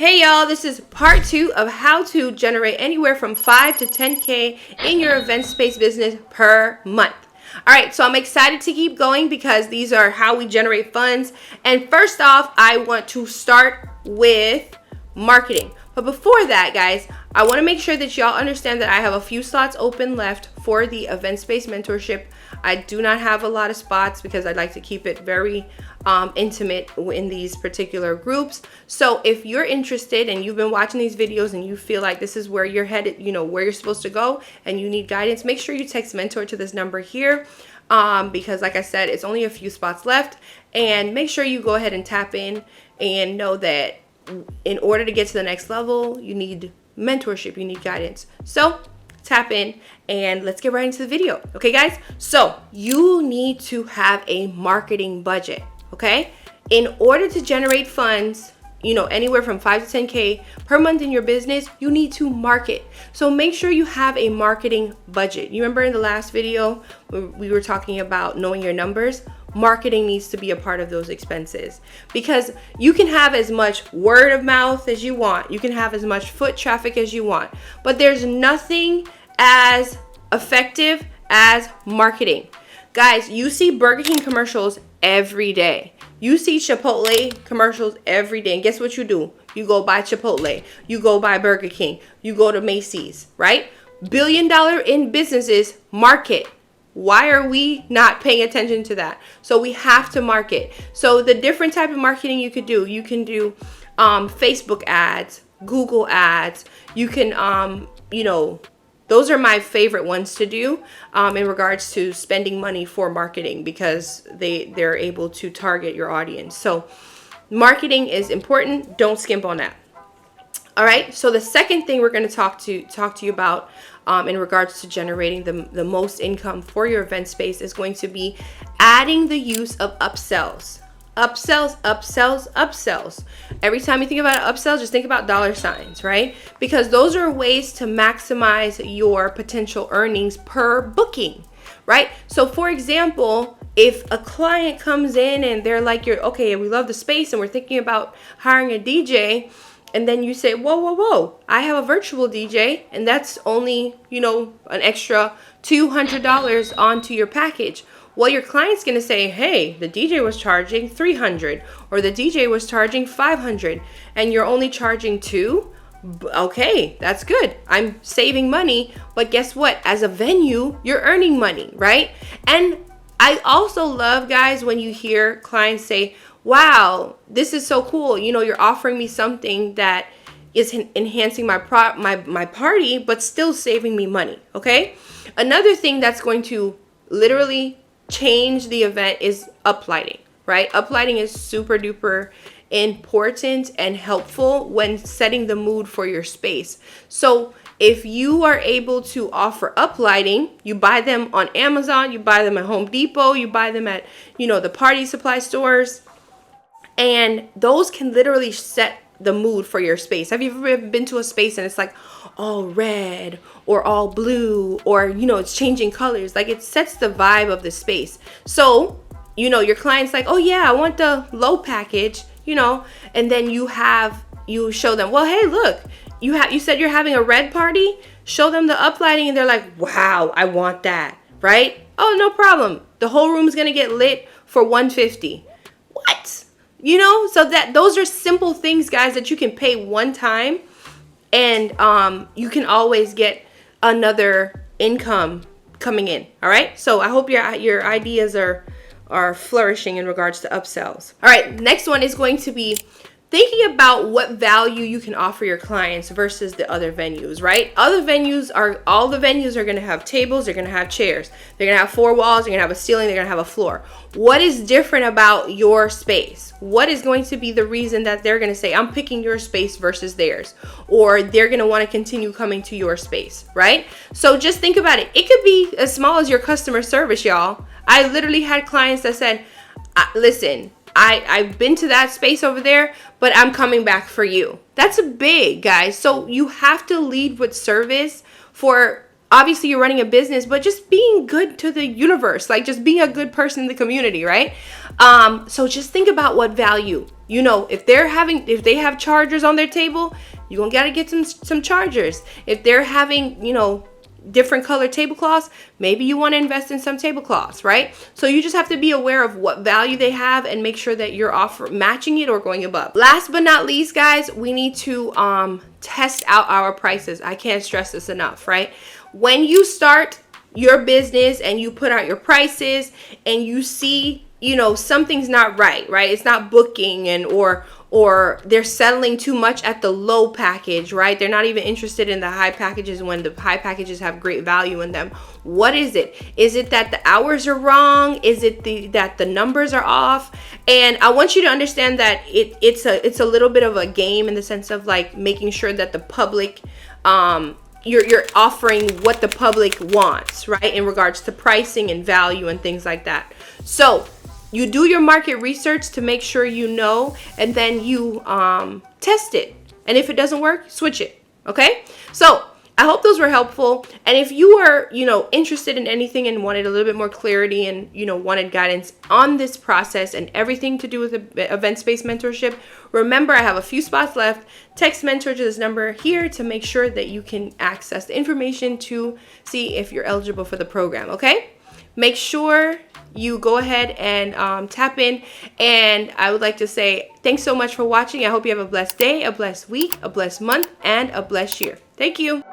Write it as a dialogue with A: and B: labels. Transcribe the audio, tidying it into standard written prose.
A: Hey y'all, this is part 2 of how to generate anywhere from 5 to 10K in your events-based business per month. Alright, so I'm excited to keep going because these are how we generate funds. And first off, I want to start with marketing. But before that, guys, I want to make sure that y'all understand that I have a few slots open left for the events-based mentorship. I do not have a lot of spots because I'd like to keep it very intimate in these particular groups. So if you're interested and you've been watching these videos and you feel like this is where you're headed, you know, where you're supposed to go and you need guidance, make sure you text mentor to this number here because like I said, it's only a few spots left. And make sure you go ahead and tap in and know that in order to get to the next level, you need mentorship, you need guidance. So tap in and let's get right into the video. Okay, guys? So you need to have a marketing budget, okay? In order to generate funds, you know, anywhere from 5 to 10K per month in your business, you need to market. So make sure you have a marketing budget. You remember in the last video, we were talking about knowing your numbers? Marketing needs to be a part of those expenses because you can have as much word of mouth as you want. You can have as much foot traffic as you want, but there's nothing as effective as marketing. Guys, you see Burger King commercials every day. You see Chipotle commercials every day. And guess what you do? You go buy Chipotle. You go buy Burger King. You go to Macy's, right? $1 billion in businesses market. Why are we not paying attention to that? So we have to market. So the different type of marketing you can do Facebook ads, Google ads. You can, you know, those are my favorite ones to do in regards to spending money for marketing because they're able to target your audience. So marketing is important. Don't skimp on that. All right. So the second thing we're going to talk to you about in regards to generating the most income for your event space is going to be adding the use of upsells. Upsells, upsells, upsells. Every time you think about upsells, just think about dollar signs, right? Because those are ways to maximize your potential earnings per booking, right? So for example, if a client comes in and they're like, okay, we love the space and we're thinking about hiring a DJ, and then you say, whoa, I have a virtual DJ and that's only, you know, an extra $200 onto your package. Well, your client's going to say, hey, the DJ was charging $300 or the DJ was charging $500 and you're only charging $2. Okay, that's good. I'm saving money. But guess what? As a venue, you're earning money, right? And I also love, guys, when you hear clients say, wow, this is so cool. You know, you're offering me something that is enhancing my party, but still saving me money. Okay. Another thing that's going to literally change the event is uplighting, right? Uplighting is super duper important and helpful when setting the mood for your space. So if you are able to offer uplighting, you buy them on Amazon, you buy them at Home Depot, you buy them at, you know, the party supply stores, and those can literally set the mood for your space. Have you ever been to a space and it's like all red or all blue or, you know, it's changing colors? Like it sets the vibe of the space. So, you know, your client's like, oh yeah, I want the low package, you know, and then you show them, well, hey, look, you said you're having a red party. Show them the uplighting and they're like, wow, I want that, right? Oh, no problem. The whole room is going to get lit for $150. What? You know, so those are simple things, guys, that you can pay one time and you can always get another income coming in. All right. So I hope your ideas are flourishing in regards to upsells. All right. Next one is going to be thinking about what value you can offer your clients versus the other venues, right? All the venues are going to have tables, they're going to have chairs, they're going to have 4 walls, they're going to have a ceiling, they're going to have a floor. What is different about your space? What is going to be the reason that they're going to say, I'm picking your space versus theirs? Or they're going to want to continue coming to your space, right? So just think about it. It could be as small as your customer service, y'all. I literally had clients that said, listen, I've been to that space over there, but I'm coming back for you. That's big, guys. So you have to lead with service for, obviously you're running a business, but just being good to the universe, like just being a good person in the community, right? So just think about what value. You know, if they have chargers on their table, you're gonna gotta get some chargers. If they're having, you know, different color tablecloths, maybe you want to invest in some tablecloths, right? So you just have to be aware of what value they have and make sure that you're matching it or going above. Last but not least, guys, we need to test out our prices. I can't stress this enough, right? When you start your business and you put out your prices and you see, you know, something's not right? It's not booking, and or they're settling too much at the low package, right? They're not even interested in the high packages when the high packages have great value in them. What is it? Is it that the hours are wrong? Is it that the numbers are off? And I want you to understand that it's a little bit of a game, in the sense of like making sure that the public, you're offering what the public wants, right? In regards to pricing and value and things like that. So you do your market research to make sure you know, and then you test it. And if it doesn't work, switch it. Okay? So I hope those were helpful. And if you are, you know, interested in anything and wanted a little bit more clarity and, you know, wanted guidance on this process and everything to do with event-based mentorship, remember, I have a few spots left. Text mentor to this number here to make sure that you can access the information to see if you're eligible for the program. Okay? Make sure you go ahead and tap in. And I would like to say thanks so much for watching. I hope you have a blessed day, a blessed week, a blessed month, and a blessed year. Thank you.